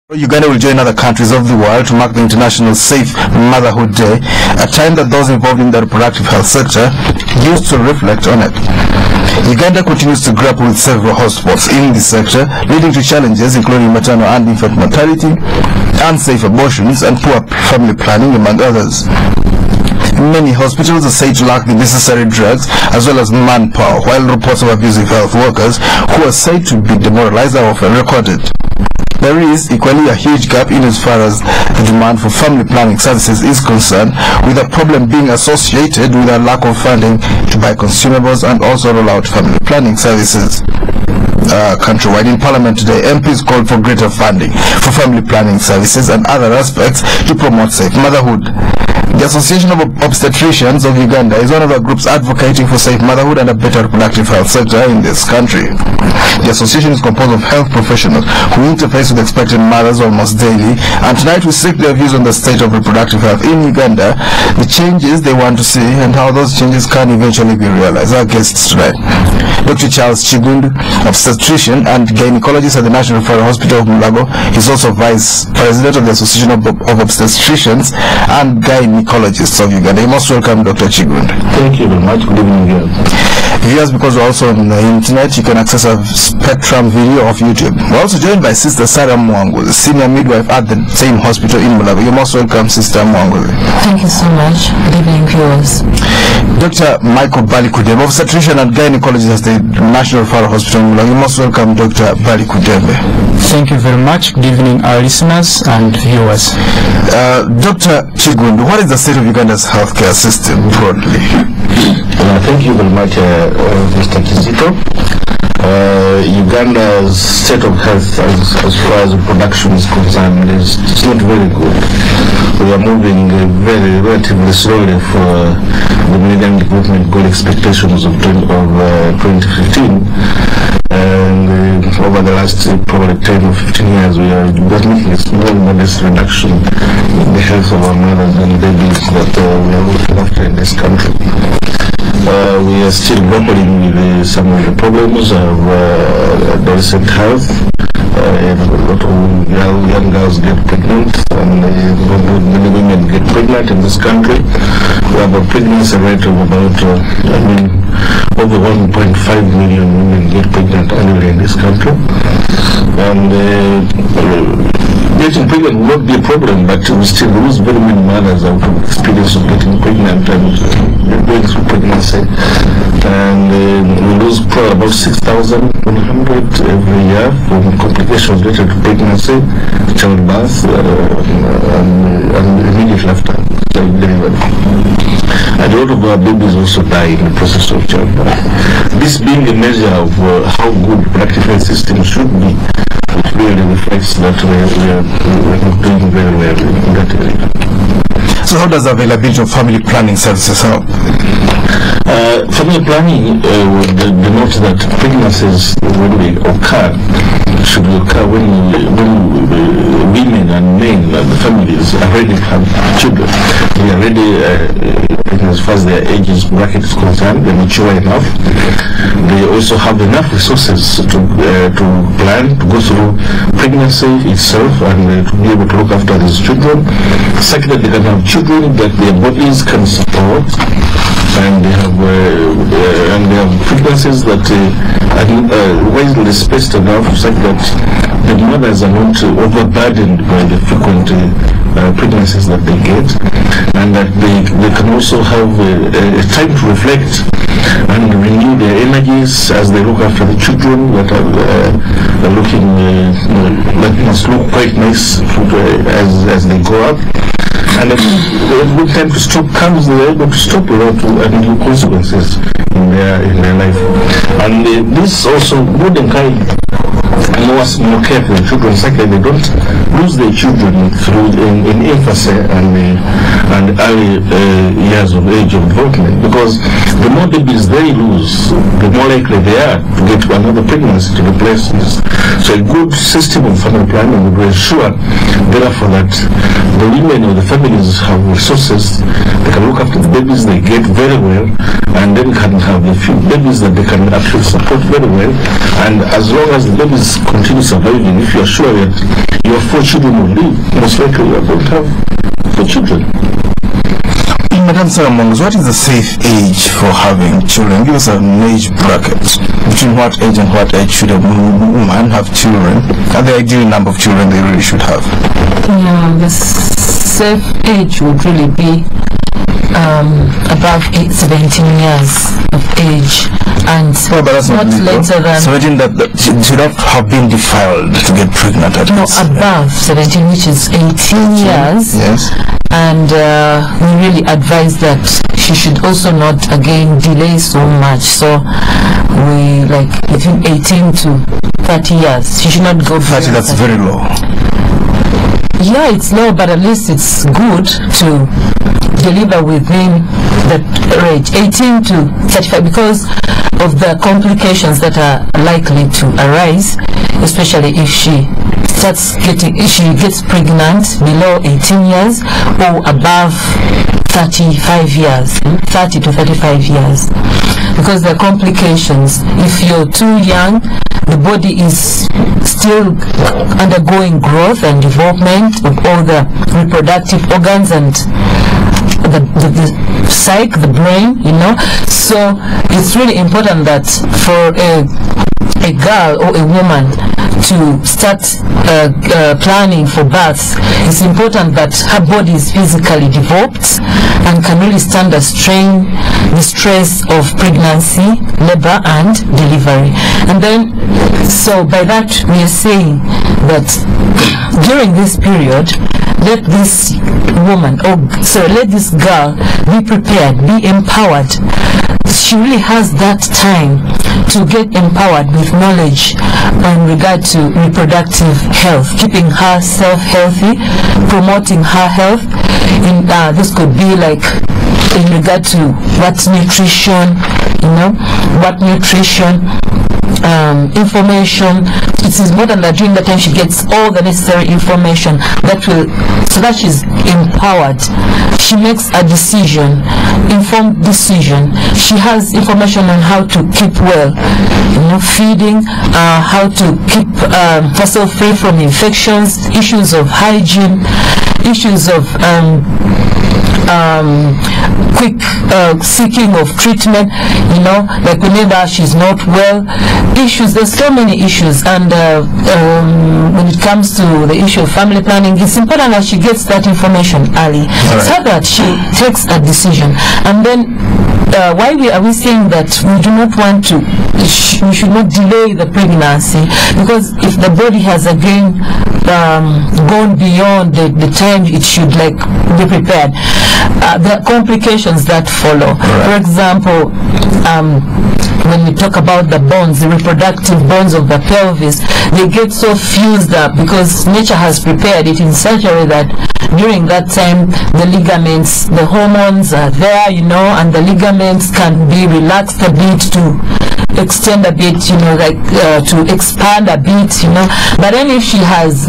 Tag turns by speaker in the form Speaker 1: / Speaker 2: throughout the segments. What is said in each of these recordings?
Speaker 1: Uganda will join other countries of the world to mark the International Safe Motherhood Day, a time that those involved in the reproductive health sector used to reflect on it. Uganda continues to grapple with several hotspots in this sector, leading to challenges including maternal and infant mortality, unsafe abortions, and poor family planning, among others. Many hospitals are said to lack the necessary drugs as well as manpower, while reports of abusive health workers who are said to be demoralized are often recorded. There is equally a huge gap in as far as the demand for family planning services is concerned, with a problem being associated with a lack of funding to buy consumables and also roll out family planning services. Countrywide in Parliament today, MPs called for greater funding for family planning services and other aspects to promote safe motherhood. The Association of Obstetricians of Uganda is one of the groups advocating for safe motherhood and a better reproductive health sector in this country. The association is composed of health professionals who interface with expectant mothers almost daily, and tonight we seek their views on the state of reproductive health in Uganda, the changes they want to see, and how those changes can eventually be realized. Our guests tonight: Dr. Charles Kigundu, obstetrician and gynecologist at the National Referral Hospital Mulago. He's also vice president of the Association of Obstetricians and Gynecologists of Uganda. You're most welcome, Dr. Kigundu.
Speaker 2: Thank you very much. Good evening.
Speaker 1: Viewers, because we're also on the internet, you can access a Spectrum video of YouTube. We're also joined by Sister Sarah Muwanguzi, senior midwife at the same hospital in Mulago. You're most welcome, Sister Muwanguzi.
Speaker 3: Thank you so much. Good evening, viewers.
Speaker 1: Dr. Michael Balikudembe, obstetrician and gynecologist at the National Referral Hospital in Mulago. You're most welcome, Dr. Balikudembe.
Speaker 4: Thank you very much. Good evening, our listeners and viewers.
Speaker 1: Dr. Kigundu, what is the state of Uganda's healthcare system broadly?
Speaker 2: Thank you very much, Mr. Kizito. Uganda's state of health as far as production is concerned is not very good. We are moving relatively slowly for the Millennium Development Goal expectations of 2015. And over the last probably 10 or 15 years, we are making a small modest reduction in the health of our mothers and babies that we are looking after in this country. We are still grappling with some of the problems of adolescent health. A lot of young girls get pregnant, and many women get pregnant in this country. We have a pregnancy rate of about, over 1.5 million women get pregnant annually in this country. And getting pregnant will not be a problem, but we still lose very many mothers out of experience of getting pregnant and going through pregnancy. And we lose probably about 6,100 every year from complications related to pregnancy, childbirth, and immediately after delivery. And a lot of our babies also die in the process of childbirth. This being a measure of how good reproductive health system should be, it really reflects that we are not doing very well in that area.
Speaker 1: So how does the availability of family planning services help?
Speaker 2: Family planning would denote that pregnancies, when they occur, should occur when women and men and the families already have children. They are ready, as far as their ages bracket is concerned, they're mature enough. They also have enough resources to plan, to go through pregnancy itself, and to be able to look after these children, such that they can have children that their bodies can support, and they have pregnancies that are widely spaced enough, such that the mothers are not overburdened by the frequent pregnancies that they get, and that they can also have a time to reflect and renew their energies as they look after the children that are looking that must look quite nice as they grow up. And a good time to stop comes, they are able to stop without undue consequences in their life. And this also would encourage more care for the children, such that they don't lose their children through in infancy, and and early years of age of development, because the more babies they lose, the more likely they are to get another pregnancy to replace this. So a good system of family planning would ensure, therefore, that the women or the families have resources, they can look after the babies they get very well, and then can have a few babies that they can actually support very well. And as long as the babies continue surviving, if you are sure that your 4 children will live, most likely you are going to have 4 children.
Speaker 1: Madam Sarah Muwanguzi, what is the safe age for having children? Give us an age bracket. Between what age and what age should a woman have children? And the ideal number of children they really should have?
Speaker 3: The safe age would really be above 17 years of age, and
Speaker 1: but that's not
Speaker 3: later than
Speaker 1: 17. That should not have been defiled to get pregnant at least.
Speaker 3: Above 17, which is 18 years.
Speaker 1: Yes.
Speaker 3: And we really advise that she should also not again delay so much. So we like between 18 to 30 years. She should not go
Speaker 1: 30. That's very low.
Speaker 3: Yeah, it's low, but at least it's good to deliver within that range, 18 to 35, because of the complications that are likely to arise, especially if she gets pregnant below 18 years or above 35 years, 30 to 35 years. Because the complications, if you're too young, the body is still undergoing growth and development of all the reproductive organs and the psyche, the brain, So it's really important that for a girl or a woman to start planning for birth, it's important that her body is physically developed and can really stand the strain, the stress of pregnancy, labor and delivery. And then, so by that we are saying that during this period, let this woman, let this girl be prepared, be empowered. She really has that time to get empowered with knowledge in regard to reproductive health, keeping herself healthy, promoting her health. This could be like in regard to what nutrition, information. It is more than that. During the time she gets all the necessary information so that she's empowered. She makes a decision, informed decision. She has information on how to keep well, feeding, how to keep herself free from infections, issues of hygiene, issues of quick seeking of treatment, like whenever she's not well, issues. There's so many issues, and when it comes to the issue of family planning, it's important that she gets that information early, so that she takes a decision. And then why are we saying that we do not want to, we should not delay the pregnancy? Because if the body has again gone beyond the time it should be prepared, the complications that follow. For example, when we talk about the bones, the reproductive bones of the pelvis, they get so fused up because nature has prepared it in such a way that during that time the ligaments, the hormones are there, and the ligaments can be relaxed a bit to extend a bit, to expand a bit, But then if she has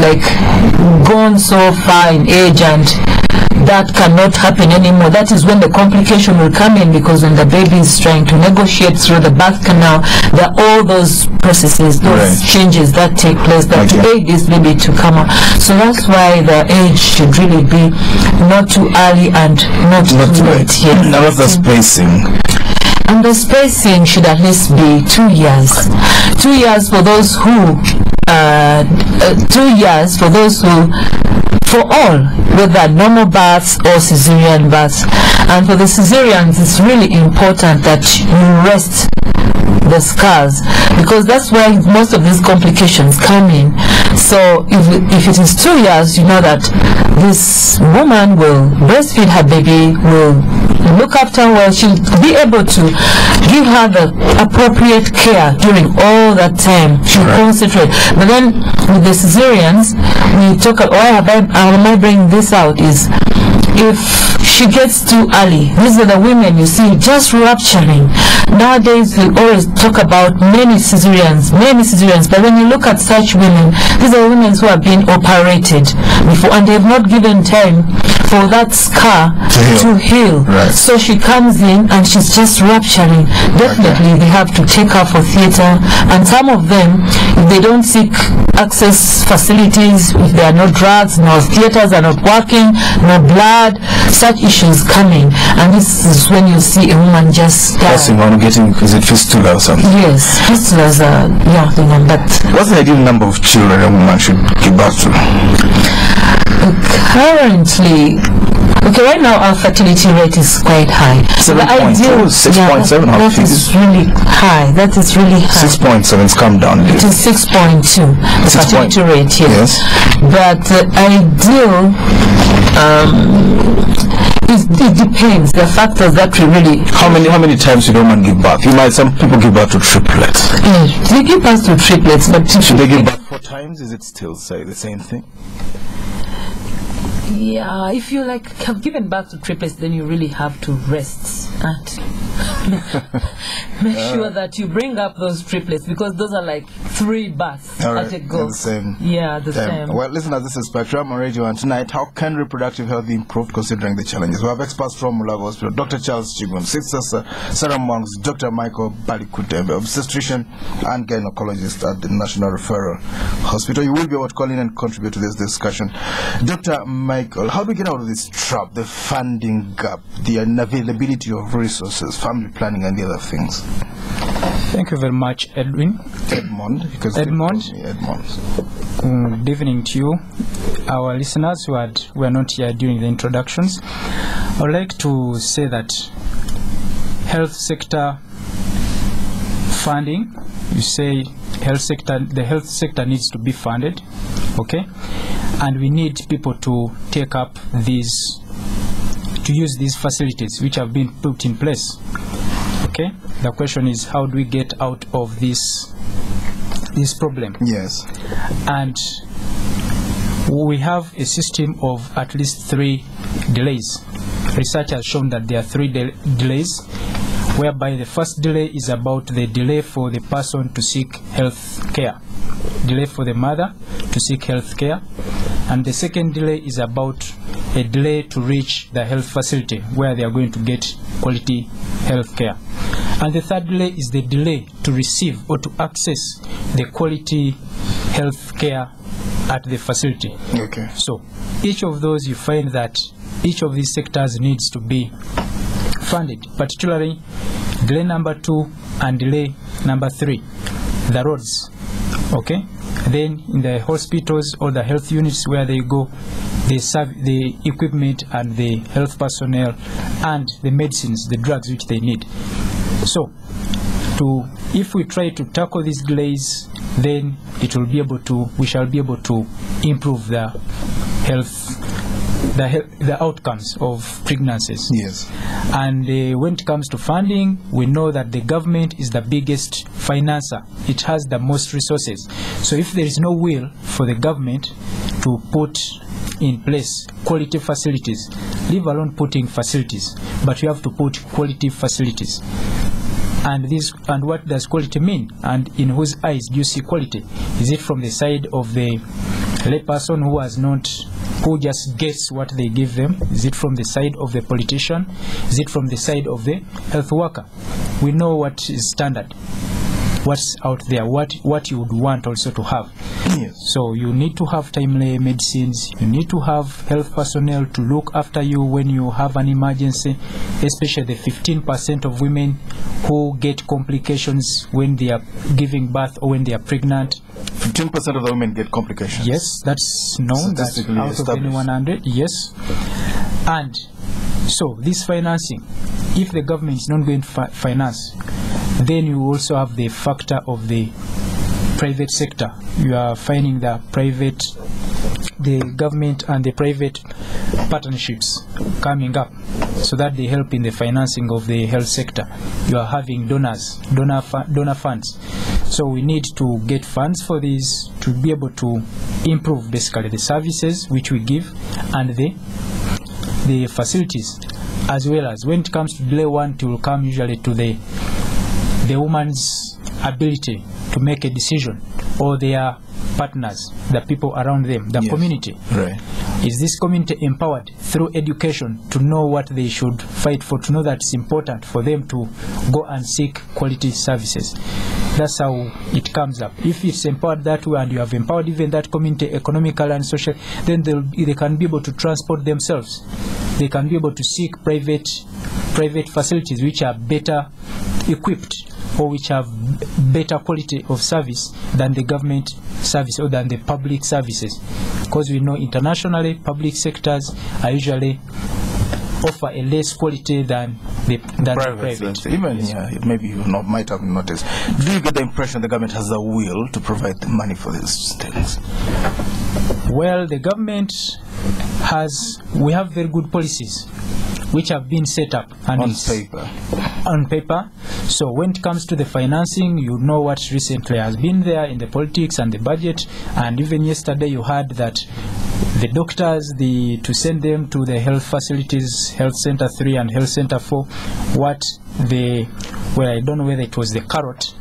Speaker 3: gone so far in age and that cannot happen anymore, that is when the complication will come in, because when the baby is trying to negotiate through the birth canal, there are all those processes, those changes that take place that aid this baby to come out. So that's why the age should really be not too early and not too late.
Speaker 1: Now what's the spacing?
Speaker 3: And the spacing should at least be 2 years. 2 years for those who 2 years for those who, for all, whether normal births or cesarean births. And for the cesareans, it's really important that you rest the scars, because that's where most of these complications come in. So if it is 2 years, you know that this woman will breastfeed her baby, will look after her well, she'll be able to give her the appropriate care during all that time. She'll concentrate. But then with the cesareans, we talk, why am I bringing this out is, if she gets too early. These are the women you see just rupturing. Nowadays we always talk about many cesareans, but when you look at such women, these are women who have been operated before and they have not given time for that scar to heal.
Speaker 1: Right.
Speaker 3: So she comes in and she's just rupturing. Definitely they have to take her for theater, and some of them, if they don't seek access facilities, if there are no drugs, no theaters are not working, no blood, such issues coming, and this is when you see a woman just
Speaker 1: passing on, getting, is it fistula or something?
Speaker 3: Yes, fistulas are, yeah, the one. But
Speaker 1: what's the ideal number of children a woman should give birth to?
Speaker 3: Currently, right now our fertility rate is quite high.
Speaker 1: 7.2, 6.7.
Speaker 3: That is really high.
Speaker 1: 6.7's come down.
Speaker 3: It is 6.2, the fertility rate, yes. But ideal, it depends. The factors that we really.
Speaker 1: How many times should a woman give birth? Some people give birth to triplets.
Speaker 3: They give birth to triplets, but
Speaker 1: should they give birth 4 times? Is it still say the same thing?
Speaker 3: Yeah, if you have given birth to triplets, then you really have to rest and make sure that you bring up those triplets, because those are like 3 births at a go.
Speaker 1: The same.
Speaker 3: Yeah, the same.
Speaker 1: Well, listeners, this is Spectrum on Radio, and tonight, how can reproductive health be improved considering the challenges? We have experts from Mulago Hospital, Dr. Charles Kigundu, Sister Sarah Muwanguzi, Dr. Michael Balikudembe, Obstetrician and Gynecologist at the National Referral Hospital. You will be able to call in and contribute to this discussion. Dr. Michael, how do we get out of this trap, the funding gap, the unavailability of resources, family planning, and the other things?
Speaker 4: Thank you very much, Edmond.
Speaker 1: Edmond.
Speaker 4: Good evening to you, our listeners who were not here during the introductions. I would like to say that health sector funding, you say the health sector needs to be funded, okay? And we need people to take up to use these facilities which have been put in place. Okay, the question is, how do we get out of this problem? Yes. And we have a system of at least 3 delays. Research has shown that there are 3 delays, whereby the first delay is about the delay for the person to seek health care, delay for the mother to seek health care, and the second delay is about a delay to reach the health facility where they are going to get quality health care. And the third delay is the delay to receive or to access the quality health care at the facility. Okay. So each of those, you find that each of these sectors needs to be funded, particularly delay number 2 and delay number 3, the roads. Okay. Then in the hospitals or the health units where they go, they serve the equipment and the health personnel and the medicines, the drugs which they need. So if we try to tackle these delays, then we shall be able to improve the outcomes of pregnancies. Yes. And when it comes to funding, we know that the government is the biggest financer. It has the most resources. So if there is no will for the government to put in place quality facilities, leave alone putting facilities, but you have to put quality facilities. And what does quality mean? And in whose eyes do you see quality? Is it from the side of the layperson who just gets what they give them? Is it from the side of the politician? Is it from the side of the health worker? We know what is standard, what's out there, what you would want also to have. Yes. So you need to have timely medicines, you need to have health personnel to look after you when you have an emergency, especially the 15% of women who get complications when they are giving birth or when they are pregnant.
Speaker 1: 15% of the women get complications?
Speaker 4: Yes, that's known. That's out of any 100, yes. And so this financing, if the government is not going to finance, then you also have the factor of the private sector. You are finding the government and the private partnerships coming up so that they help in the financing of the health sector. You are having donor funds. So we need to get funds for these to be able to improve basically the services which we give and the facilities. as well as when it comes to delay one, it will come usually to the woman's ability to make a decision, or their partners, the people around them, the community.
Speaker 1: Right.
Speaker 4: Is this community empowered through education to know what they should fight for, to know that it's important for them to go and seek quality services? That's how it comes up. If it's empowered that way, and you have empowered even that community economically and socially, then they can be able to transport themselves. They can be able to seek private facilities which are better equipped, or which have better quality of service than the government service or than the public services. Because we know internationally, public sectors are usually offer a less quality than private.
Speaker 1: Even maybe you might have noticed. Do you get the impression the government has the will to provide the money for these things?
Speaker 4: Well, the government we have very good policies which have been set up and on paper. So when it comes to the financing, you know what recently has been there in the politics and the budget, and even yesterday you heard that the doctors, to send them to the health facilities, Health Center 3 and Health Center 4, I don't know whether it was the carrot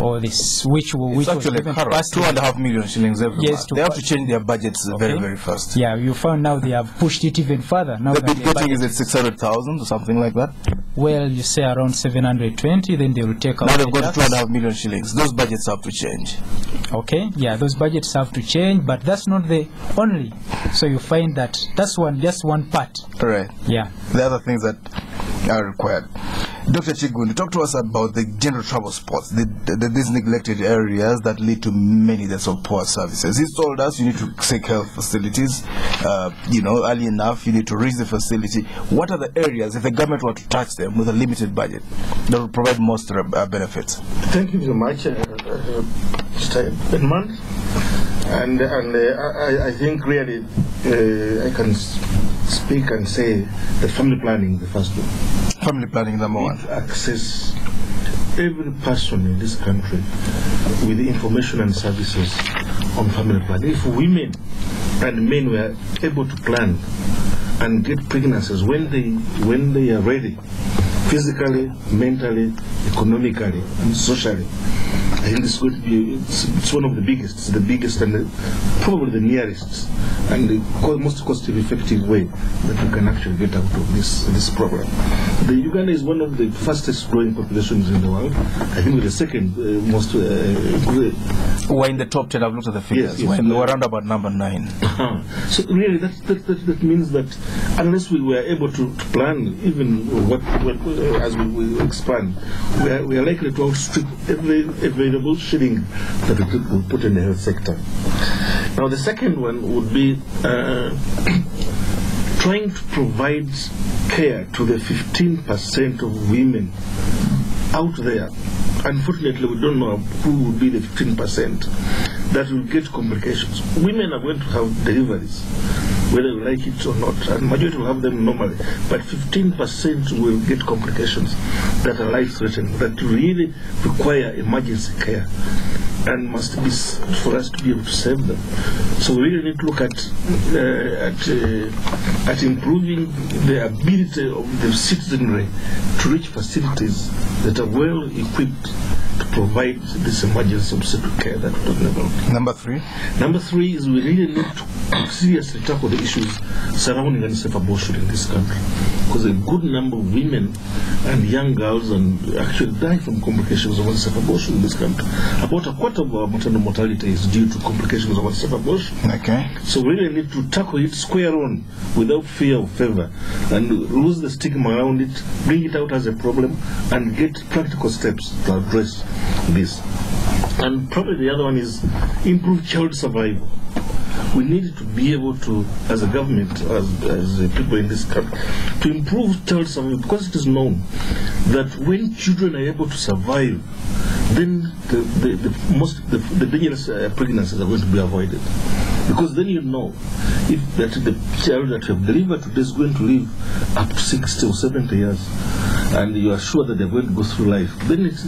Speaker 4: or this, which
Speaker 1: it's actually was passed 2.5 million shillings every month. They have to change their budgets very, very fast.
Speaker 4: Yeah, you found now they have pushed it even further. Now
Speaker 1: the big getting is at 600,000 or something like that?
Speaker 4: Well, you say around 720, then they will take out.
Speaker 1: Now they've got 2.5 million shillings. Those budgets have to change.
Speaker 4: Okay, yeah, those budgets have to change, but that's not the only. So you find that that's just one part.
Speaker 1: Right.
Speaker 4: Yeah.
Speaker 1: The other things that are required. Dr. Kigundu, talk to us about the general trouble spots, these neglected areas that lead to many deaths of poor services. He told us you need to seek health facilities, early enough, you need to reach the facility. What are the areas, if the government were to touch them with a limited budget, that will provide most benefits?
Speaker 2: Thank you very much, Mr. Edmond. And I think really I can speak and say that family planning is the first one.
Speaker 1: Family planning, number one.
Speaker 2: Access every person in this country with information and services on family planning. If women and men were able to plan and get pregnancies when they are ready, physically, mentally, economically, and socially, I think it's going to be, it's one of the biggest. It's the biggest and probably the nearest and the most cost-effective way that we can actually get out of this problem. The Uganda is one of the fastest growing populations in the world. I think we're the second most
Speaker 1: we're in the top 10. I've looked at the figures.
Speaker 2: Yes,
Speaker 1: we're around about number 9.
Speaker 2: So really that means that unless we were able to plan even as we expand, we are likely to outstrip every available shilling that we put in the health sector. Now the second one would be trying to provide care to the 15% of women out there. Unfortunately, we don't know who will be the 15% that will get complications. Women are going to have deliveries, whether we like it or not, and majority will have them normally, but 15% will get complications that are life-threatening, that really require emergency care, and must be for us to be able to save them. So we really need to look at improving the ability of the citizenry to reach facilities that are well equipped to provide this emergency obstetric care that we're talking about.
Speaker 1: Number 3?
Speaker 2: Number 3 is we really need to seriously tackle the issues surrounding unsafe abortion in this country, because a good number of women and young girls actually die from complications of unsafe abortion in this country. About a quarter of our maternal mortality is due to complications of unsafe abortion.
Speaker 1: Okay.
Speaker 2: So we really need to tackle it square on, without fear or favor, and lose the stigma around it, bring it out as a problem, and get practical steps to address this. And probably the other one is improve child survival. We need to be able to, as a government, as people in this country, to improve child survival, because it is known that when children are able to survive, then the dangerous pregnancies are going to be avoided. Because then you know if that the child that you have delivered today is going to live up to 60 or 70 years. and you are sure that they're going to go through life, then it's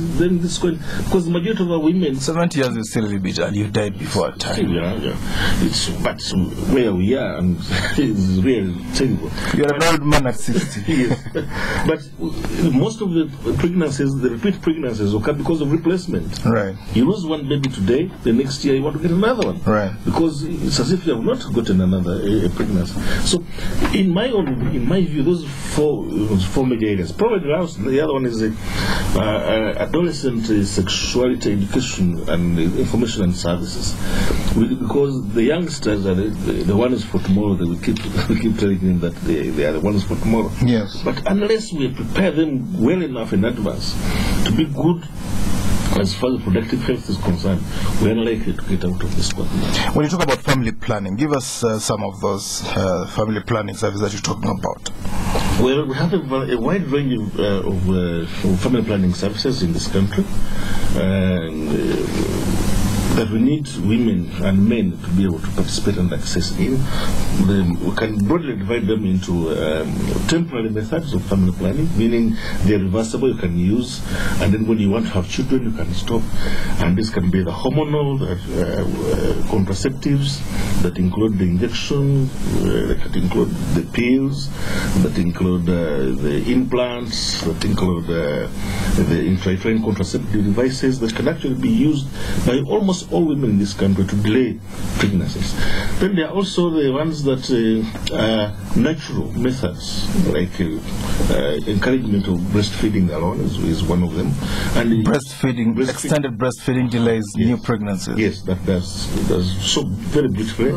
Speaker 2: going, because the majority of our women,
Speaker 1: 70 years is still a bit early. You died before time.
Speaker 2: Yeah. But where we are, and it's really terrible.
Speaker 1: You're an old man at 60.
Speaker 2: Yes. But most of the pregnancies, the repeat pregnancies, occur because of replacement.
Speaker 1: Right.
Speaker 2: You lose one baby today, the next year you want to get another one.
Speaker 1: Right.
Speaker 2: Because it's as if you have not gotten another pregnancy. So, in my view, those four major areas. Probably the other one is adolescent sexuality education and information and services. Because the youngsters are the ones for tomorrow. We keep telling them that they are the ones for tomorrow.
Speaker 1: Yes.
Speaker 2: But unless we prepare them well enough in advance to be good as far as reproductive health is concerned, we are unlikely to get out of this one.
Speaker 1: When you talk about family planning, give us some of those family planning services that you're talking about.
Speaker 2: Well, we have a wide range of family planning services in this country, that we need women and men to be able to participate and access in. We can broadly divide them into temporary methods of family planning, meaning they're reversible, you can use, and then when you want to have children, you can stop. And this can be the hormonal contraceptives that include the injection, that include the pills, that include the implants, that include the intrauterine contraceptive devices that can actually be used by almost all women in this country to delay pregnancies. Then there are also the ones that are natural methods, like encouragement of breastfeeding alone is one of them. And
Speaker 1: extended breastfeeding delays new pregnancies.
Speaker 2: Yes, that's so very beautifully.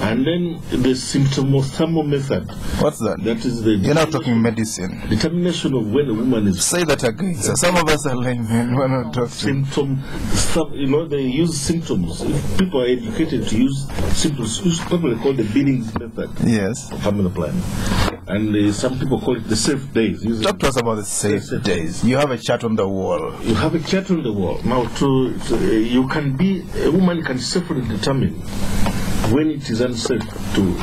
Speaker 2: And then the symptomothermal method.
Speaker 1: What's that?
Speaker 2: That is the...
Speaker 1: You're not talking medicine.
Speaker 2: Determination of when a woman is...
Speaker 1: Say that again. So some of us are laymen. We're not talking.
Speaker 2: They use symptoms. If people are educated to use symptoms, it's probably called the Billings method.
Speaker 1: Yes.
Speaker 2: Of family planning. And some people call it the safe days.
Speaker 1: Talk to us about the safe days. You have a chart on the wall.
Speaker 2: You have a chart on the wall. Now, you can be, a woman can safely determine when it is unsafe to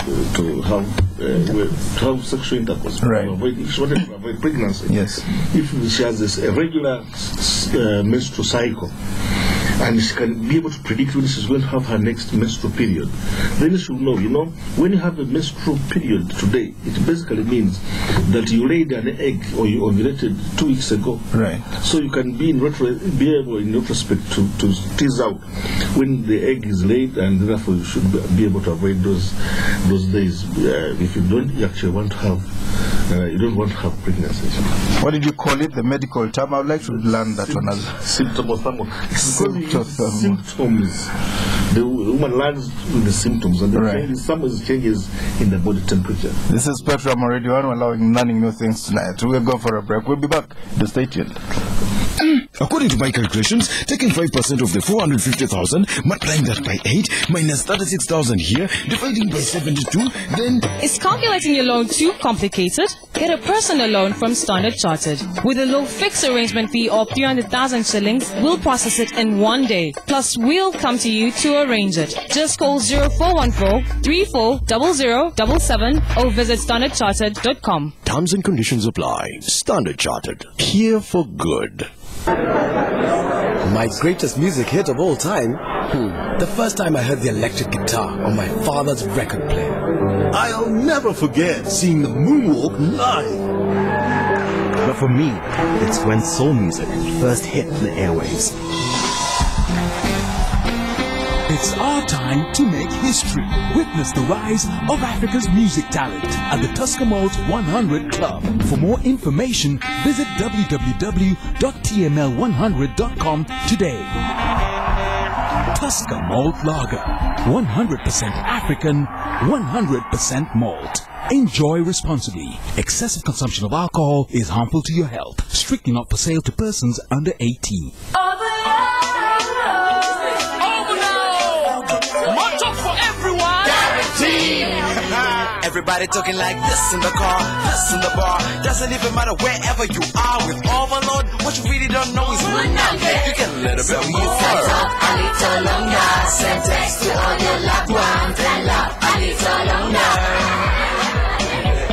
Speaker 2: have sexual intercourse.
Speaker 1: Right.
Speaker 2: If she wanted to avoid pregnancy.
Speaker 1: Yes.
Speaker 2: If she has this irregular menstrual cycle, and she can be able to predict when she's going to have her next menstrual period, then she will know, when you have a menstrual period today, it basically means that you laid an egg or you ovulated 2 weeks ago.
Speaker 1: Right.
Speaker 2: So you can be able in retrospect to tease out when the egg is laid, and therefore you should be able to avoid those days if you don't actually want to have you don't want to have pregnancy. What
Speaker 1: did you call it? The medical term? I would like to learn that one as
Speaker 2: symptomothermal. Symptoms. The woman learns with the symptoms, and some changes in the body temperature.
Speaker 1: This is Spectrum Radio, and we're allowing learning new things tonight. We'll go for a break. We'll be back. Just stay tuned.
Speaker 5: According to my calculations, taking 5% of the 450,000, multiplying that by 8, minus 36,000 here, dividing by 72, then...
Speaker 6: Is calculating your loan too complicated? Get a personal loan from Standard Chartered. With a low fixed arrangement fee of 300,000 shillings, we'll process it in 1 day. Plus, we'll come to you to arrange it. Just call 0414 340077 or visit standardchartered.com.
Speaker 5: Terms and conditions apply. Standard Chartered. Here for good.
Speaker 7: My greatest music hit of all time? The first time I heard the electric guitar on my father's record player.
Speaker 8: I'll never forget seeing the moonwalk live.
Speaker 9: But for me, it's when soul music first hit the airwaves.
Speaker 10: It's our time to make history. Witness the rise of Africa's music talent at the Tusker Malt 100 Club. For more information, visit www.tml100.com today. Tusker Malt Lager. 100% African, 100% malt. Enjoy responsibly. Excessive consumption of alcohol is harmful to your health. Strictly not for sale to persons under 18.
Speaker 11: Everybody talking like this in the car, this in the bar. Doesn't even matter wherever you are. With overload, what you really don't know is one number. You get a little bit more.
Speaker 12: Talk a little longer. Send text to all your loved ones and laugh a little longer.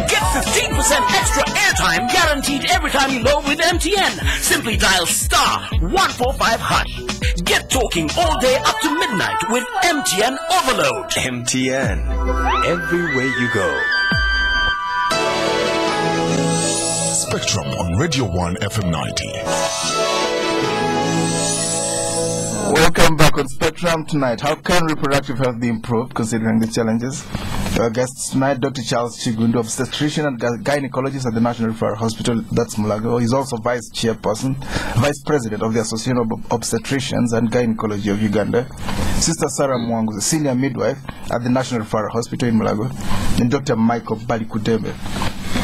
Speaker 11: Get 15% extra airtime guaranteed.
Speaker 13: guaranteed every time you load with MTN. Simply dial *145#. Get talking all day up to midnight with MTN Overload.
Speaker 7: MTN. Everywhere you go.
Speaker 14: Spectrum on Radio 1 FM 90.
Speaker 1: Welcome back on Spectrum tonight. How can reproductive health be improved considering the challenges? Our guests tonight, Dr. Charles Kigundu, obstetrician and gynecologist at the National Referral Hospital, that's Mulago. He's also vice president of the Association of Obstetricians and Gynecology of Uganda. Sister Sarah Muwanguzi, senior midwife at the National Referral Hospital in Mulago. And Dr. Michael Balikudembe,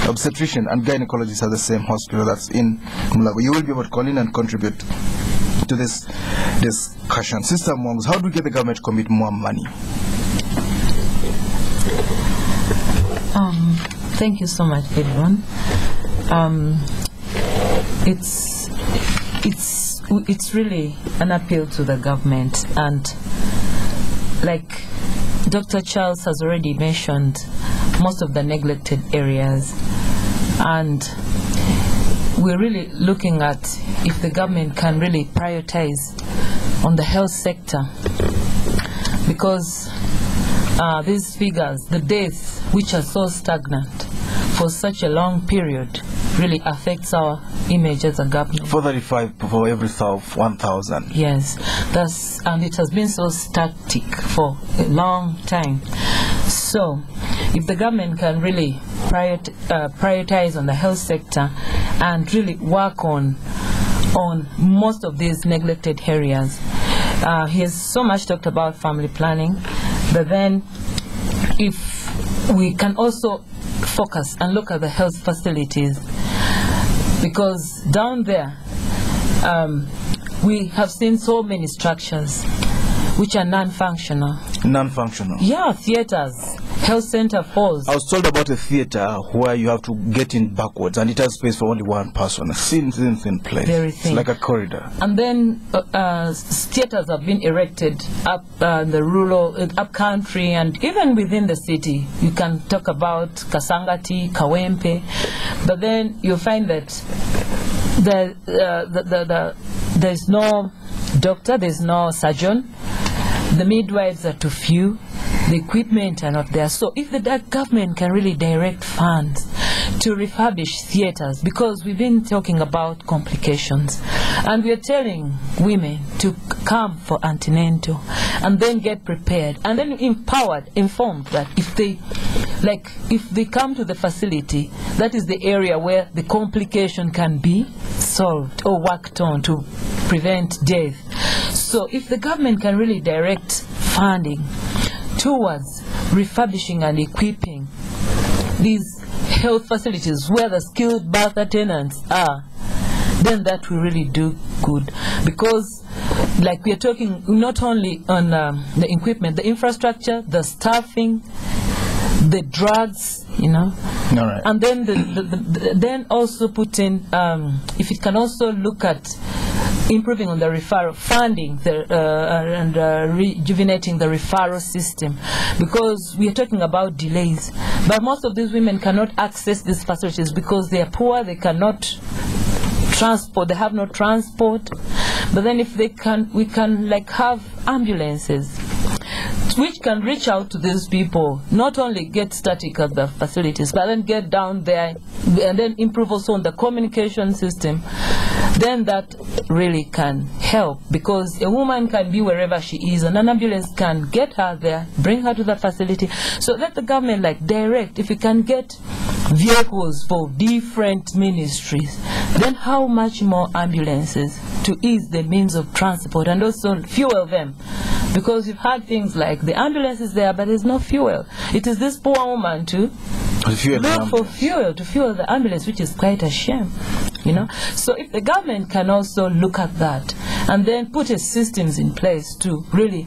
Speaker 1: obstetrician and gynecologist at the same hospital, that's in Mulago. You will be able to call in and contribute to this discussion. Sister Muwanguzi, how do we get the government to commit more money?
Speaker 3: Thank you so much, Edmond. It's really an appeal to the government, and like Dr. Charles has already mentioned, most of the neglected areas, and we're really looking at if the government can really prioritize on the health sector, because these figures, the deaths which are so stagnant for such a long period, really affects our image as a government. 435
Speaker 1: for every 1,000.
Speaker 3: Yes, and it has been so static for a long time. So, if the government can really prioritize on the health sector and really work on most of these neglected areas. He has so much talked about family planning, but then if we can also focus and look at the health facilities, because down there we have seen so many structures which are non-functional.
Speaker 1: Non-functional?
Speaker 3: Yeah, theaters, health center halls.
Speaker 1: I was told about a theater where you have to get in backwards and it has space for only one person. A thin place.
Speaker 3: Very thin.
Speaker 1: It's like a corridor.
Speaker 3: And then theaters have been erected up the rural, up country, and even within the city. You can talk about Kasangati, Kawempe, but then you find that there's no doctor, there's no surgeon, the midwives are too few, the equipment are not there. So if the government can really direct funds to refurbish theaters, because we've been talking about complications, and we're telling women to come for antenatal and then get prepared and then informed that if they come to the facility, that is the area where the complication can be solved or worked on to prevent death. So if the government can really direct funding towards refurbishing and equipping these health facilities where the skilled birth attendants are, then that will really do good. Because like we are talking not only on the equipment, the infrastructure, the staffing, the drugs, All right. And then then also put in, if it can also look at improving on the referral funding and rejuvenating the referral system, because we are talking about delays, but most of these women cannot access these facilities because they are poor, they cannot transport, they have no transport. But then if they can, we can have ambulances which can reach out to these people, not only get static at the facilities, but then get down there and then improve also on the communication system. Then that really can help, because a woman can be wherever she is and an ambulance can get her there, bring her to the facility. So let the government direct, if you can get vehicles for different ministries, then how much more ambulances to ease the means of transport and also fuel them. Because you've had things like the ambulance is there, but there's no fuel. It is this poor woman to look for fuel to fuel the ambulance, which is quite a shame, So if the government can also look at that and then put systems in place to really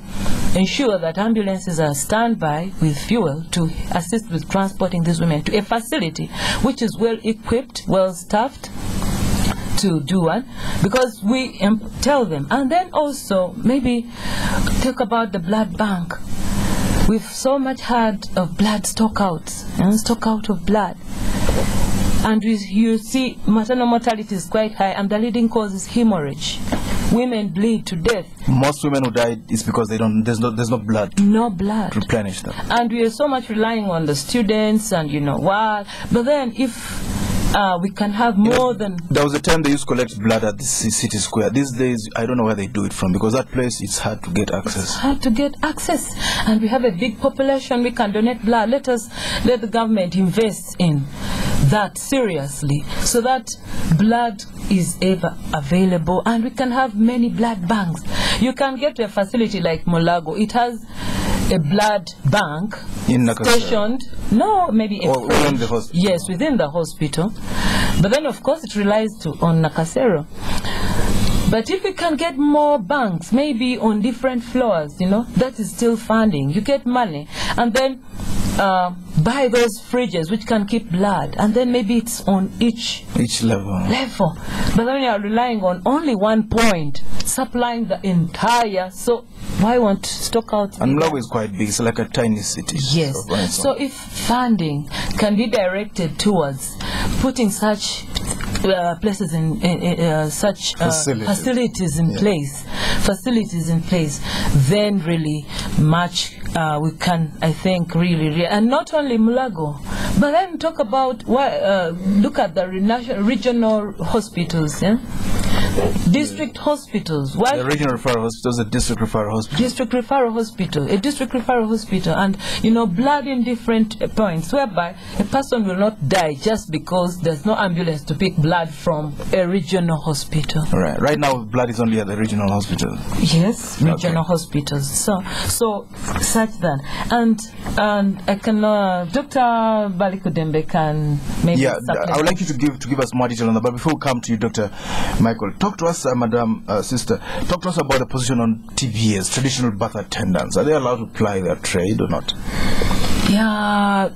Speaker 3: ensure that ambulances are standby with fuel to assist with transporting these women to a facility which is well equipped, well staffed, to do one, because we tell them. And then also maybe talk about the blood bank. We've so much heard of blood stockouts and stock out of blood. And you see maternal mortality is quite high, and the leading cause is hemorrhage. Women bleed to death.
Speaker 1: Most women who die is because there's no blood.
Speaker 3: No blood
Speaker 1: to replenish them.
Speaker 3: And we are so much relying on the students, and but then if we can have more than...
Speaker 1: There was a time they used to collect blood at the city square. These days, I don't know where they do it from, because that place, it's hard to get access.
Speaker 3: It's hard to get access. And we have a big population. We can donate blood. Let the government invest in that seriously, so that blood is ever available, and we can have many blood banks. You can get to a facility like Mulago. It has a blood bank stationed, maybe
Speaker 1: within the hospital.
Speaker 3: Yes, within the hospital. But then, of course, it relies on Nakasero. But if we can get more banks, maybe on different floors, that is still funding. You get money, and then buy those fridges which can keep blood, and then maybe it's on each
Speaker 1: level.
Speaker 3: But then you are relying on only one point, supplying the entire. So why want to stock out?
Speaker 1: And Mulago is quite big. It's like a tiny city.
Speaker 3: Yes. So if funding can be directed towards putting such places in such facilities in place, then really much we can, I think, really, and not only Mulago, but then talk about look at the regional hospitals, district hospitals.
Speaker 1: The regional referral hospitals, a district referral hospital.
Speaker 3: A district referral hospital, and blood in different points, whereby a person will not die just because there's no ambulance to pick blood from a regional hospital.
Speaker 1: Right. Right now, blood is only at the regional hospital.
Speaker 3: Yes, regional hospitals. So such that, and I can Dr. Balikudembe can maybe.
Speaker 1: Yeah, I would like you to give us more detail on that. But before we come to you, Dr. Michael, talk to us, Madam Sister. Talk to us about the position on TBAs, traditional birth attendants. Are they allowed to ply their trade or not?
Speaker 3: Yeah,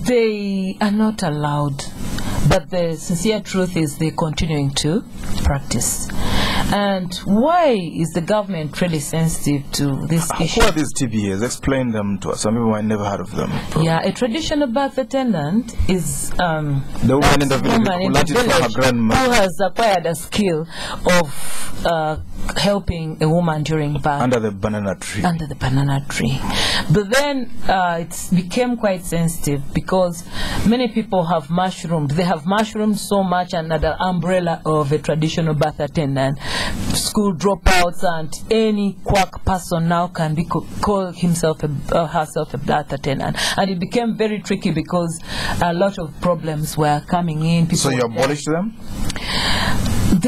Speaker 3: they are not allowed. But the sincere truth is they're continuing to practice. And why is the government really sensitive to this issue?
Speaker 1: Who are these TBAs? Explain them to us. Some people might never heard of them. Probably.
Speaker 3: Yeah, a traditional birth attendant is
Speaker 1: the woman in the village
Speaker 3: who has acquired a skill of helping a woman during birth.
Speaker 1: Under the banana tree.
Speaker 3: But then it became quite sensitive because many people have mushroomed. They have mushroomed so much under the umbrella of a traditional birth attendant. School dropouts and any quack person now can call himself herself a birth attendant. And it became very tricky because a lot of problems were coming in.
Speaker 1: So you abolished them?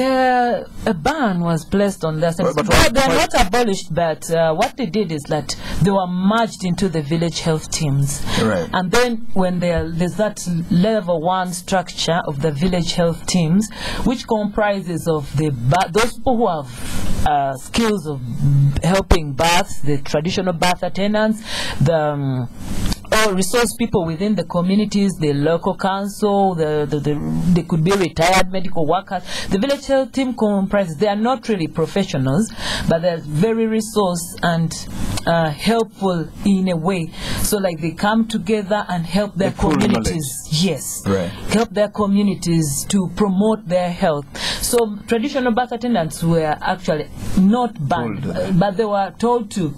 Speaker 3: A ban was placed on that. They are not abolished, but what they did is that they were merged into the village health teams.
Speaker 1: Right.
Speaker 3: And then when there's that level 1 structure of the village health teams, which comprises of those people who have skills of helping births, the traditional birth attendants, or resource people within the communities, the local council, they could be retired medical workers. The village health team comprises, they are not really professionals, but they're very resource and helpful in a way. So like they come together and help their communities. Yes.
Speaker 1: Right.
Speaker 3: Help their communities to promote their health. So traditional birth attendants were actually not banned, but they were told to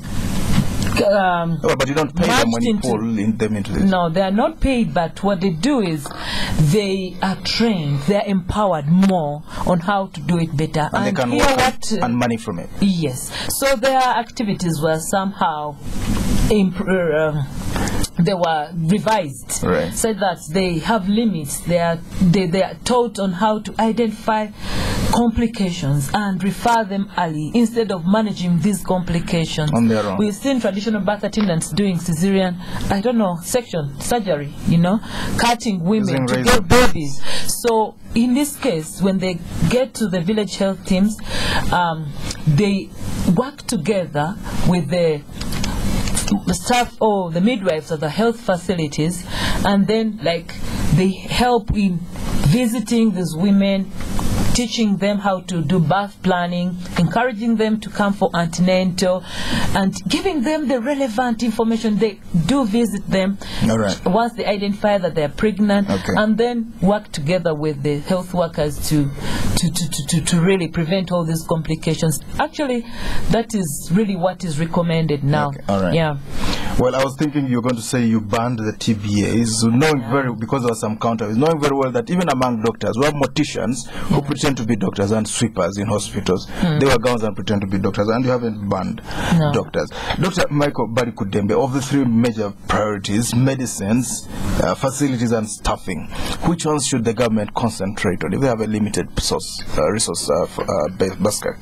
Speaker 1: but you don't pay them when you pull them into this?
Speaker 3: No, they are not paid, but what they do is they are trained, they are empowered more on how to do it better.
Speaker 1: And they can work and money from it.
Speaker 3: Yes. So their activities were somehow they were revised,
Speaker 1: right.
Speaker 3: So that they have limits. They are taught on how to identify complications and refer them early instead of managing these complications
Speaker 1: on their own.
Speaker 3: We've seen traditional birth attendants doing cesarean, section surgery, cutting women to get babies. So in this case, when they get to the village health teams, they work together with the staff or the midwives of the health facilities, and then they help in visiting these women, teaching them how to do birth planning, encouraging them to come for antenatal, and giving them the relevant information. They do visit them once they identify that they are pregnant, and then work together with the health workers to really prevent all these complications. Actually, that is really what is recommended now. Yeah.
Speaker 1: Well, I was thinking you were going to say you banned the TBAs, knowing because there are some counterfeits, knowing very well that even among doctors, we have morticians who pretend to be doctors and sweepers in hospitals. They wear gowns and pretend to be doctors, and you haven't banned doctors. Dr. Michael Balikudembe, of the three major priorities, medicines, facilities and staffing, which ones should the government concentrate on if they have a limited resource basket?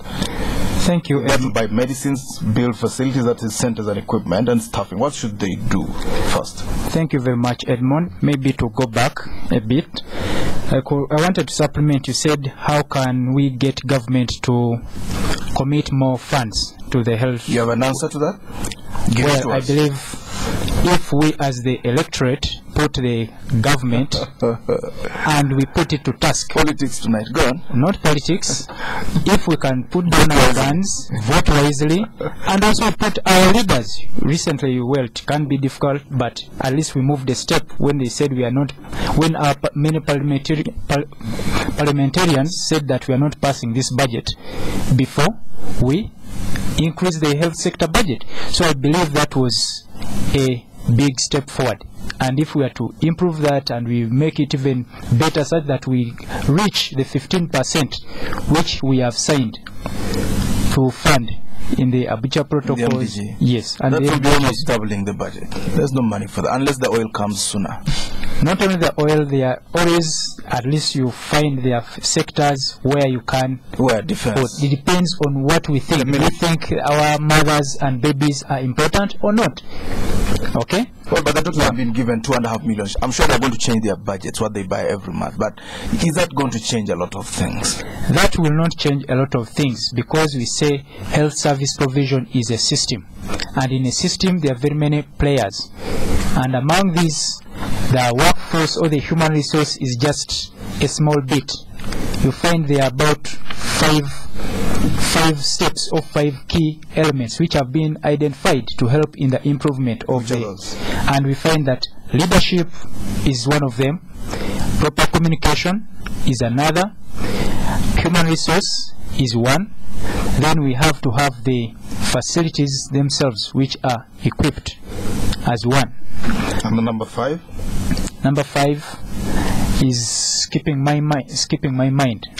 Speaker 4: Thank you.
Speaker 1: They have to buy medicines, build facilities, that is centers and equipment, and staffing. What should they do first?
Speaker 4: Thank you very much, Edmond. Maybe to go back a bit, I wanted to supplement. You said, how can we get government to commit more funds to the health?
Speaker 1: You have an answer to that?
Speaker 4: Well, I believe if we as the electorate put the government and we put it to task.
Speaker 1: Politics tonight, go on.
Speaker 4: Not politics. If we can put down our guns, vote wisely, and also put our leaders. Recently, well, it can be difficult, but at least we moved a step when they said we are not, when our many parliamentarians said that we are not passing this budget before we increase the health sector budget. So I believe that was a big step forward. And if we are to improve that and we make it even better such that we reach the 15% which we have signed to fund in the Abuja protocols.
Speaker 1: The
Speaker 4: yes.
Speaker 1: And that will be almost doubling the budget. There's no money for that unless the oil comes sooner.
Speaker 4: Not only the oil, there are always, at least you find there are sectors where you can.
Speaker 1: Where defense.
Speaker 4: It depends on what we think. We think our mothers and babies are important or not. Okay?
Speaker 1: Well, but the doctors have been given 2.5 million. I'm sure they're going to change their budgets, what they buy every month. But is that going to change a lot of things?
Speaker 4: That will not change a lot of things because we say health service provision is a system. And in a system, there are very many players. And among these, the workforce or the human resource is just a small bit. You find there are about five steps or 5 key elements which have been identified to help in the improvement of and we find that leadership is one of them, proper communication is another, human resource is one, then we have to have the facilities themselves which are equipped as one.
Speaker 1: And the number 5?
Speaker 4: Number 5 is skipping my mind.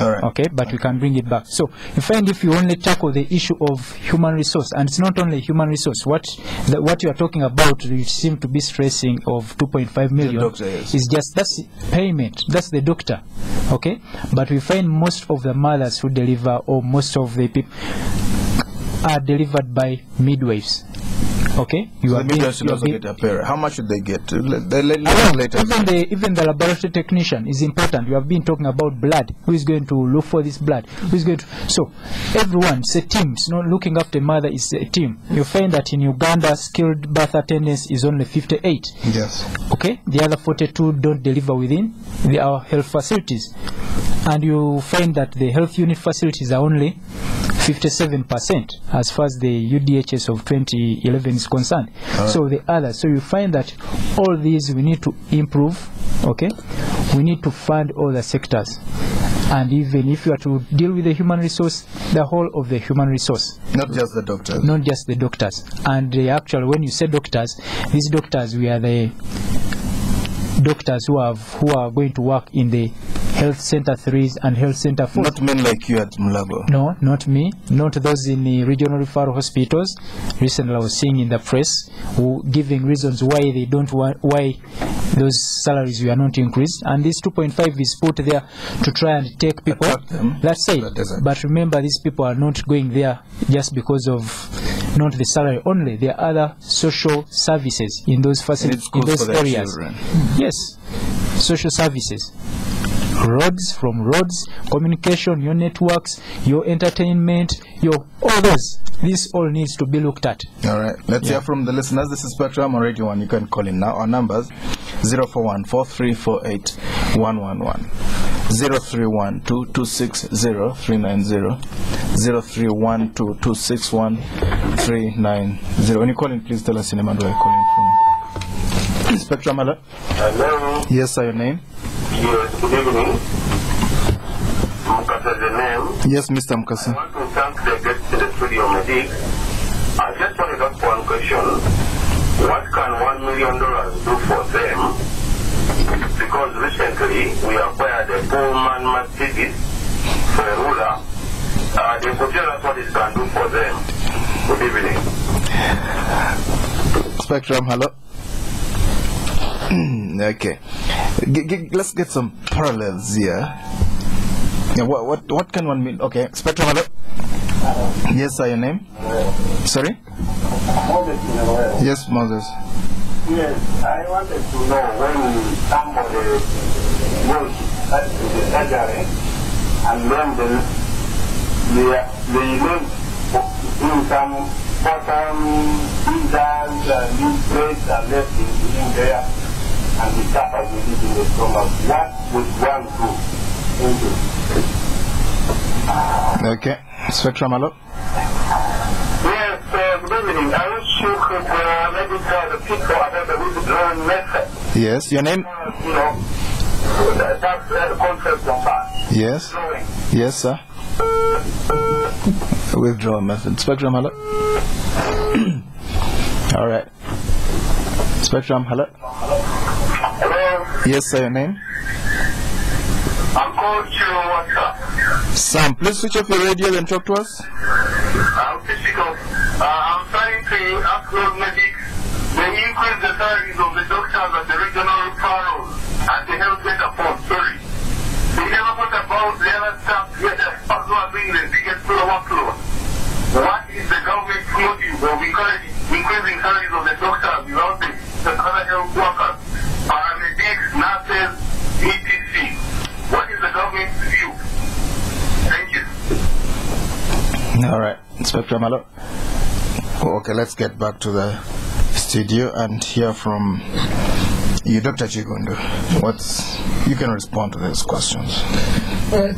Speaker 4: Okay, but we can bring it back. So you find if you only tackle the issue of human resource, and it's not only human resource, what you are talking about, you seem to be stressing of 2.5 million
Speaker 1: doctor, yes.
Speaker 4: is just, that's payment, that's the doctor. Okay, but we find most of the mothers who deliver, or most of the people are delivered by midwives. Okay,
Speaker 1: you so the midwives should also get a pay. How much should they get? Later.
Speaker 4: Even the laboratory technician is important. You have been talking about blood. Who is going to look for this blood? Who is going to? So everyone, it's a team. It's not looking after mother is a team. You find that in Uganda, skilled birth attendance is only 58.
Speaker 1: Yes.
Speaker 4: Okay, the other 42 don't deliver within our health facilities, and you find that the health unit facilities are only 57% as far as the UDHS of 2011 is concerned. So the others, so you find that all these we need to improve. Okay, we need to fund all the sectors, and even if you are to deal with the human resource, the whole of the human resource,
Speaker 1: not just the doctors,
Speaker 4: not just the doctors. And actually, when you say doctors, these doctors, we are the doctors who are going to work in the health center 3s and health center 4s.
Speaker 1: Not men like you at Mulago.
Speaker 4: No, not me. Not those in the regional referral hospitals. Recently I was seeing in the press who giving reasons why they don't want, why those salaries were not increased, and this 2.5 is put there to try and take people. That's it. But remember, these people are not going there just because of not the salary only. There are other social services in those facilities, in those areas. Yes, social services. Roads, communication, your networks, your entertainment, your all those. This all needs to be looked at.
Speaker 1: All right. Let's hear from the listeners. This is Spectrum on Radio 1. You can call in now. Our numbers 041-4348-111. 0312260 0312261 When you call in, please tell us your name and where you're calling from. Spectrum, hello?
Speaker 15: Hello?
Speaker 1: Yes, sir, your name?
Speaker 15: Yes, good evening. Mukasa is the name.
Speaker 1: Yes, Mr. Mukasa.
Speaker 15: I want to thank the guests in the studio, Medic. I just wanted to ask one question. What can $1 million do for them? Because recently we acquired a Pullman Mercedes for a ruler. They could tell us what it can do for them. Good evening.
Speaker 1: Spectrum, hello? Okay. Let's get some parallels here. Yeah, what can one mean? Okay, Spectrum, hello? Yes, sir, your name? Sorry? Yes, Moses.
Speaker 15: Yes, I wanted to know when somebody goes to the surgery and then they need some bottom fingers and new plates are left in there and the suffers with it in the stomach. What would one do? Thank you.
Speaker 1: Okay, Spectrum, hello?
Speaker 15: Yes, good evening. I wish you could maybe tell the people about the withdrawal method.
Speaker 1: Yes, your name?
Speaker 15: You know, that's the concept of that.
Speaker 1: Yes. Yes, sir. Withdrawal method. Spectrum, hello? All right. Spectrum, hello?
Speaker 15: Hello?
Speaker 1: Yes, sir, your name?
Speaker 15: I'm called to WhatsApp.
Speaker 1: Sam, please switch off your radio and talk to us.
Speaker 15: I'm physical. I'm trying to ask those medics, they increase the salaries of the doctors at the regional referrals and the health center post. Sorry. They never thought about the other stuff where the staff who are doing the biggest workload. What is the government's motive of increasing salaries of the doctors without the other health workers, paramedics, nurses, etc.? What is the government's view? Thank you.
Speaker 1: All right, Spectrum, hello? Okay, let's get back to the studio and hear from you, Dr. Kigundu. You can respond to these questions.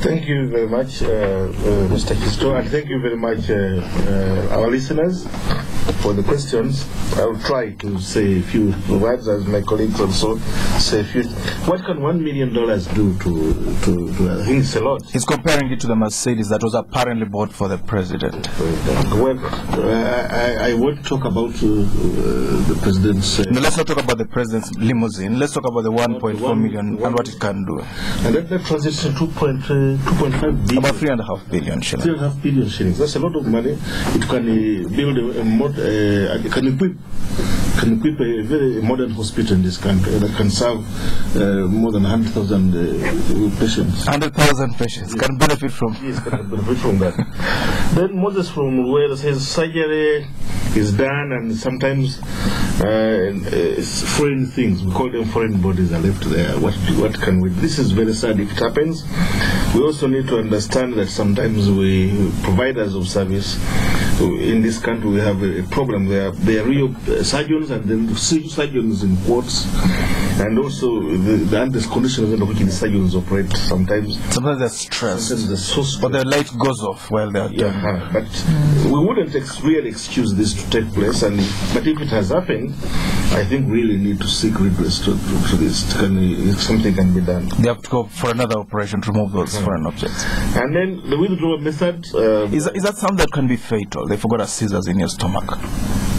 Speaker 2: Thank you very much, Mr. Kizito, and thank you very much, our listeners, for the questions. I will try to say a few words, as my colleagues also say a few. What can $1 million do to I think it's a lot.
Speaker 1: He's comparing it to the Mercedes that was apparently bought for the president.
Speaker 2: Well, I won't talk about the president's...
Speaker 1: No, let's not talk about the president's limousine. Let's talk about the 1.4 million and what it can do.
Speaker 2: And that translates to 2.5 billion.
Speaker 1: About 3.5 billion shillings.
Speaker 2: 3.5 billion shillings. That's a lot of money. It can build can equip a very modern hospital in this country that can serve more than 100,000 patients.
Speaker 1: 100,000 patients can benefit from.
Speaker 2: Yes, can benefit from that. Then Moses from where says surgery is done, and sometimes foreign things, we call them foreign bodies, are left there. What can we? This is very sad if it happens. We also need to understand that sometimes providers of service in this country, we have a problem. They are real surgeons, and then surgeons in quotes, and also the conditions under which the surgeons operate. Sometimes
Speaker 1: they're stressed.
Speaker 2: Sometimes they're so stressed.
Speaker 1: But their light goes off while they're doing.
Speaker 2: But we wouldn't really excuse this to take place. But if it has happened, I think we really need to seek redress to this. If something can be done.
Speaker 1: They have to go for another operation to remove those foreign objects.
Speaker 2: And then the withdrawal method.
Speaker 1: Is that something that can be fatal? They forgot a scissors in your stomach.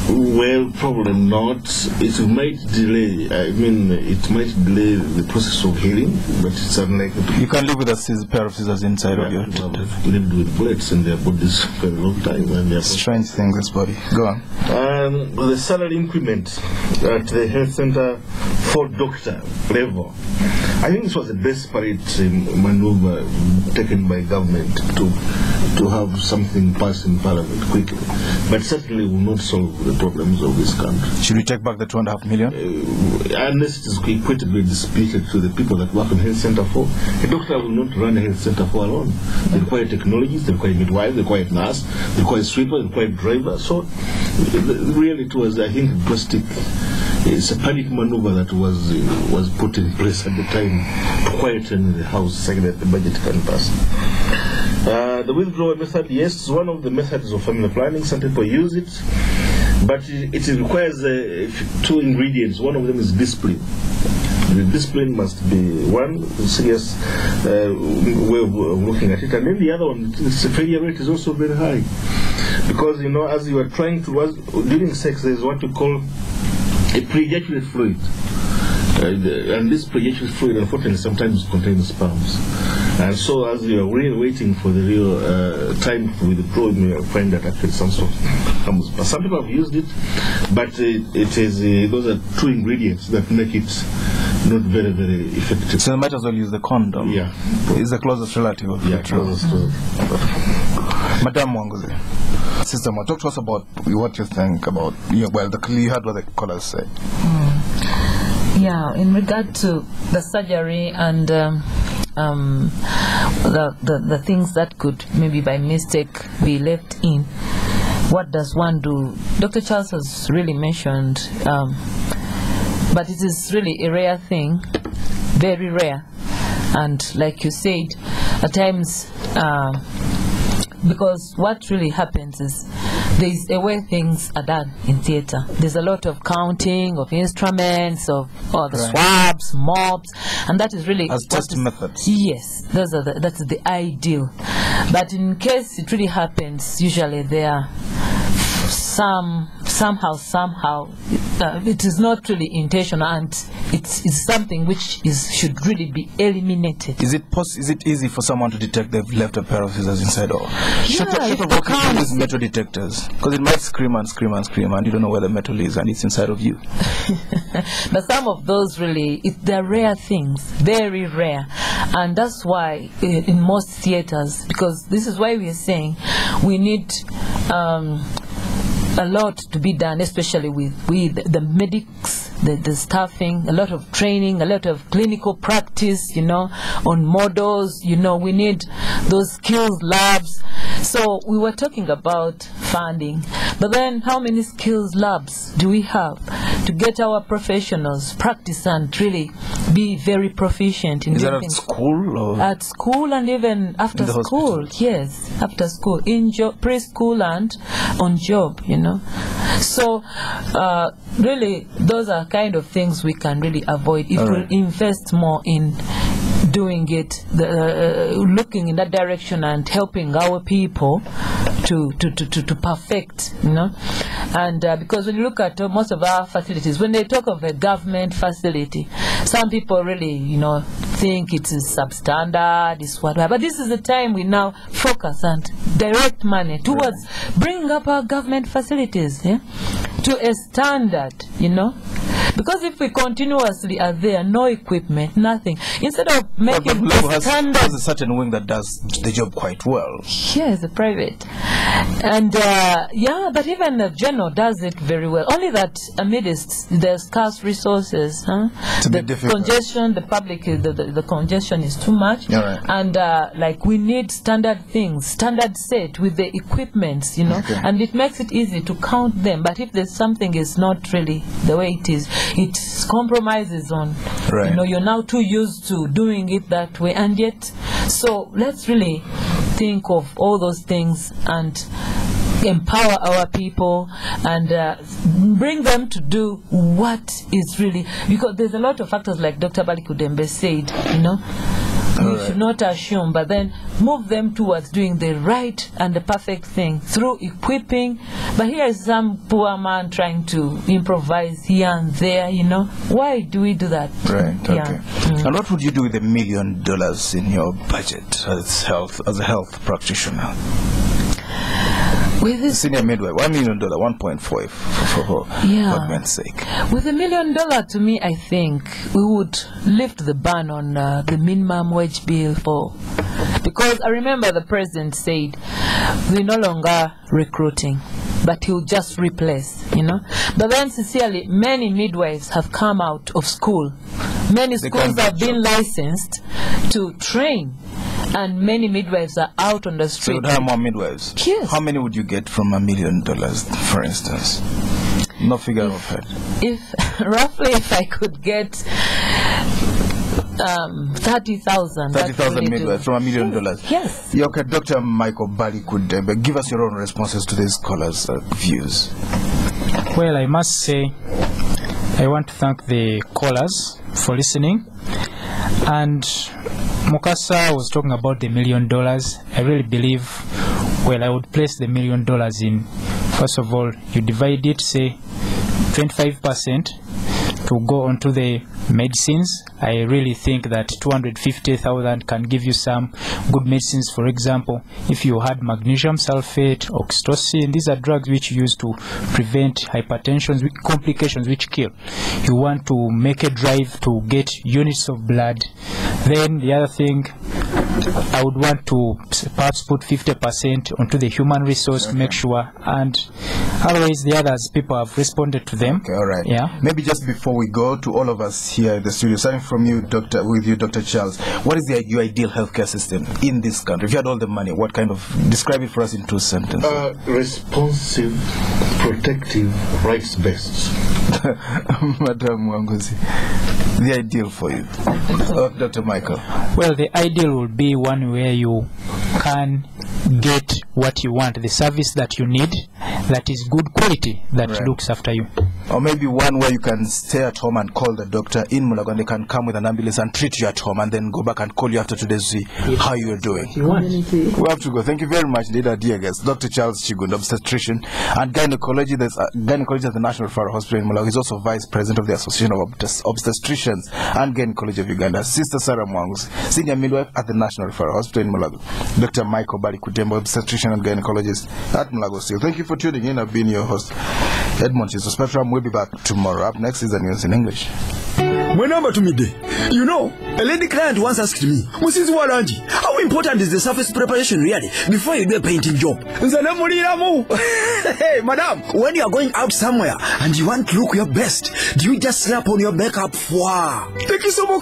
Speaker 2: Well, probably not. It might delay. It might delay the process of healing, but it's unlikely.
Speaker 1: You can live with a pair of scissors inside of your.
Speaker 2: Have lived with bullets in their bodies for a long time, and they're
Speaker 1: strange things. This body. Go on.
Speaker 2: The salary increment at the health center for doctor level. I think this was a desperate maneuver taken by government to have something passed in Parliament quickly, but certainly will not solve the problems of this country.
Speaker 1: Should we take back the 2.5 million?
Speaker 2: Unless it is equitably distributed to the people that work in health center for. A doctor will not run a health center for alone. They require technologies, they require midwife, they require nurse, they require sweeper, they require driver. So really it was, I think, drastic It's a panic maneuver that was put in place at the time to quieten the house, saying that the budget can pass. The withdrawal method, yes, is one of the methods of family planning. Some people use it, but it requires two ingredients. One of them is discipline. The discipline must be one serious way of looking at it, and then the other one, the failure rate is also very high, because as you are trying to during sex, there is what we call a pre-ejaculate fluid, and this pre-ejaculate fluid unfortunately sometimes contains sperms, and so as you are really waiting for the real time to withdraw, you may find that actually some sort comes. But some people have used it, but it is those are two ingredients that make it not very, very effective.
Speaker 1: So you might as well use the condom.
Speaker 2: Yeah.
Speaker 1: It's the closest relative of the
Speaker 2: closest
Speaker 1: Madam Muwanguzi. Sister Ma, talk to us about what you think about, you heard what the callers said.
Speaker 3: Yeah, in regard to the surgery and the things that could maybe by mistake be left in, what does one do? Dr. Charles has really mentioned, but it is really a rare thing, very rare. And like you said, at times, because what really happens is there's a way things are done in theatre. There's a lot of counting of instruments, of the swabs, mobs, and that is really
Speaker 1: as test methods.
Speaker 3: Yes, those are that's the ideal. But in case it really happens, usually there are somehow it is not really intentional, and it's something which should really be eliminated.
Speaker 1: Is it easy for someone to detect they've left a pair of scissors inside, or should work with metal detectors? Because it might scream and scream and scream, and you don't know where the metal is, and it's inside of you.
Speaker 3: But some of those really, they're rare things, very rare, and that's why in most theaters, because this is why we are saying we need a lot to be done, especially with the medics, the staffing, a lot of training, a lot of clinical practice, on models, we need those skills labs. So we were talking about funding, but then how many skills labs do we have to get our professionals practice and really be very proficient in
Speaker 1: Is that at school? Or?
Speaker 3: At school and even after school, yes, after school, in preschool and on job, So really, those are kind of things we can really avoid if we invest more in doing it, looking in that direction and helping our people to perfect, and because when you look at most of our facilities, when they talk of a government facility, some people really think it is substandard, is whatever, but this is the time we now focus and direct money towards bringing up our government facilities to a standard, because if we continuously are there, no equipment, nothing, instead of making standard,
Speaker 1: has a certain wing that does the job quite well.
Speaker 3: Yes, the private, and but even the general does it very well. Only that amidst the scarce resources, the congestion, the public, the congestion is too much, and like we need standard things, standard set with the equipments, and it makes it easy to count them. But if there's something is not really the way it is, it compromises on, you're now too used to doing it that way, and yet, so let's really think of all those things and empower our people and bring them to do what is really, because there's a lot of factors like Dr. Balikudembe said, we should not assume, but then move them towards doing the right and the perfect thing through equipping. But here is some poor man trying to improvise here and there, Why do we do that?
Speaker 1: Right, okay. And what would you do with $1 million in your budget as a health practitioner?
Speaker 3: With this
Speaker 1: senior midwife, $1 million, 1.5 for government's sake.
Speaker 3: With $1 million, to me, I think we would lift the ban on the minimum wage bill because I remember the president said we're no longer recruiting, but he'll just replace, But then, sincerely, many midwives have come out of school. Many schools have been licensed to train. And many midwives are out on the street.
Speaker 1: So you would have more midwives?
Speaker 3: Yes.
Speaker 1: How many would you get from $1 million, for instance? No figure of head.
Speaker 3: If roughly, if I could get 30,000.
Speaker 1: 30,000 midwives from $1 million.
Speaker 3: Yes.
Speaker 1: Yeah, okay, Dr. Michael Balikudembe, give us your own responses to these scholars' views.
Speaker 4: Well, I must say, I want to thank the callers for listening. And Mukasa was talking about the $1 million. I really believe, well, I would place the $1 million in, first of all, you divide it, say, 25% to go onto the medicines. I really think that 250,000 can give you some good medicines. For example, if you had magnesium sulfate, oxytocin, these are drugs which you use to prevent hypertension, complications which kill. You want to make a drive to get units of blood. Then the other thing, I would want to perhaps put 50% onto the human resource to make sure, and otherwise the others, people have responded to them.
Speaker 1: Okay, all right.
Speaker 4: Yeah.
Speaker 1: Maybe just before we go to all of us here in the studio, starting from you, Dr. Charles, what is your ideal healthcare system in this country? If you had all the money, what kind of, describe it for us in 2 sentences.
Speaker 2: Responsive, protective, rights-based.
Speaker 1: Madam Muwanguzi, the ideal for you. Dr. Michael.
Speaker 4: Well, the ideal would be one where you can get what you want, the service that you need, that is good quality, that looks after you.
Speaker 1: Or maybe one where you can stay at home and call the doctor in Mulago, and they can come with an ambulance and treat you at home and then go back and call you after today to see how you are doing. We have to go. Thank you very much, dear guest, Dr. Charles Kigundu, obstetrician and gynecologist at the National Referral Hospital in Mulago. He's also vice president of the Association of Obstetricians and Gynecologist of Uganda. Sister Sarah Muwanguzi, senior midwife at the National Referral Hospital in Mulago. Dr. Michael Balikudembe, obstetrician and gynecologist at Mulago still. Thank you for tuning in. I've been your host, Edmond. It's the Spectrum. We'll be back tomorrow. Up next is the news in English.
Speaker 5: Mwenamba to midday. You know, a lady client once asked me, Mrs. Walanji, how important is the surface preparation really before you do a painting job? Hey, madam, when you are going out somewhere and you want to look your best, do you just slap on your makeup? Wow. Thank you so much.